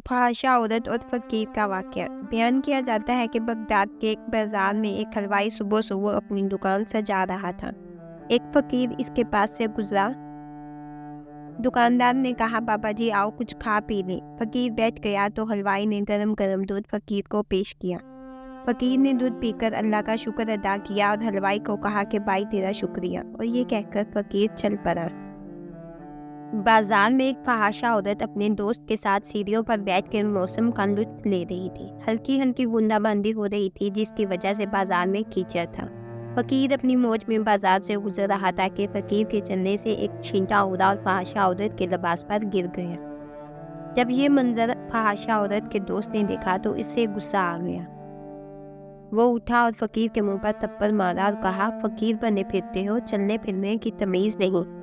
فحاشہ عورت اور فقیر کا واقعہ بیان کیا جاتا ہے کہ بغداد کے ایک بازار میں ایک حلوائی صبح صبح اپنی دکان سجا رہا تھا۔ ایک فقیر اس کے پاس سے گزرا۔ دکاندار نے کہا، بابا جی آؤ کچھ کھا پی لیں۔ فقیر بیٹھ گیا تو حلوائی نے گرم گرم دودھ فقیر کو پیش کیا۔ فقیر نے دودھ پی کر اللہ کا شکر ادا کیا اور حلوائی کو کہا کہ بھائی تیرا شکریہ، اور یہ کہہ کر فقیر چل پڑا۔ بازار میں ایک فحاشہ عورت اپنے دوست کے ساتھ سیڑھیوں پر بیٹھ کر موسم کا لطف لے رہی تھی۔ ہلکی ہلکی بوندا باندی ہو رہی تھی جس کی وجہ سے بازار میں کیچڑ تھا۔ فقیر اپنی موج میں بازار سے گزر رہا تھا کہ فقیر کے چلنے سے ایک چھینٹا اڑا اور فحاشہ عورت کے لباس پر گر گیا۔ جب یہ منظر فحاشہ عورت کے دوست نے دیکھا تو اس سے غصہ آ گیا۔ وہ اٹھا اور فقیر کے منہ پر تھپڑ مارا اور کہا، فقیر بنے پھرتے ہو، چلنے پھرنے کی تمیز نہیں۔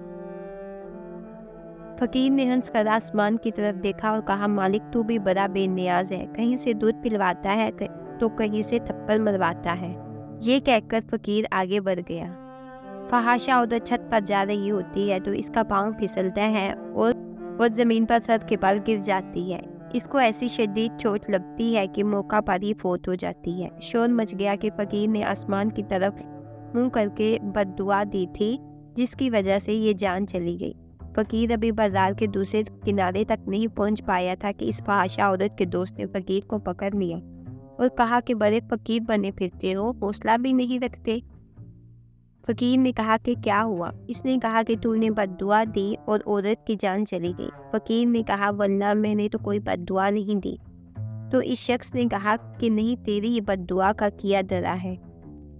فقیر نے ہنس کر آسمان کی طرف دیکھا اور کہا، مالک تو بھی بڑا بے نیاز ہے، کہیں سے دودھ پلواتا ہے تو کہیں سے تھپڑ مرواتا ہے۔ یہ کہہ کر فقیر آگے بڑھ گیا۔ فحاشہ عورت چھت پر جا رہی ہوتی ہے تو اس کا پاؤں پھسلتا ہے اور زمین پر سر کے بل گر جاتی ہے۔ اس کو ایسی شدید چوٹ لگتی ہے کہ موقع پر ہی فوت ہو جاتی ہے۔ شور مچ گیا کہ فقیر نے آسمان کی طرف منہ کر کے بد دعا دی تھی جس کی وجہ سے یہ جان چلی گئی۔ فقیر ابھی بازار کے دوسرے کنارے تک نہیں پہنچ پایا تھا کہ اس فحاشہ عورت کے دوست نے فقیر کو پکڑ لیا اور کہا کہ بڑے فقیر بنے پھرتے ہو، حوصلہ بھی نہیں رکھتے۔ فقیر نے کہا کہ کیا ہوا؟ اس نے کہا کہ تو نے بد دعا دی اور عورت کی جان چلی گئی۔ فقیر نے کہا، واللہ میں نے تو کوئی بد دعا نہیں دی۔ تو اس شخص نے کہا کہ نہیں، تیری یہ بد دعا کا کیا ڈرا ہے۔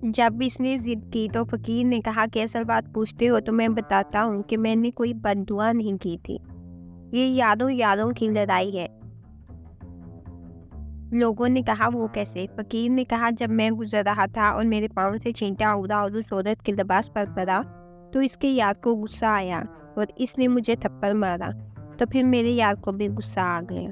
جب اس نے ضد کی تو فقیر نے کہا کہ اصل بات پوچھتے ہو تو میں بتاتا ہوں کہ میں نے کوئی بد دعا نہیں کی تھی، یہ یاروں کی لڑائی ہے۔ لوگوں نے کہا، وہ کیسے؟ فقیر نے کہا، جب میں گزر رہا تھا اور میرے پاؤں سے چھینٹا اڑا اور اس عورت کے لباس پر پڑا تو اس کے یار کو غصہ آیا اور اس نے مجھے تھپڑ مارا، تو پھر میرے یار کو بھی غصہ آ گیا۔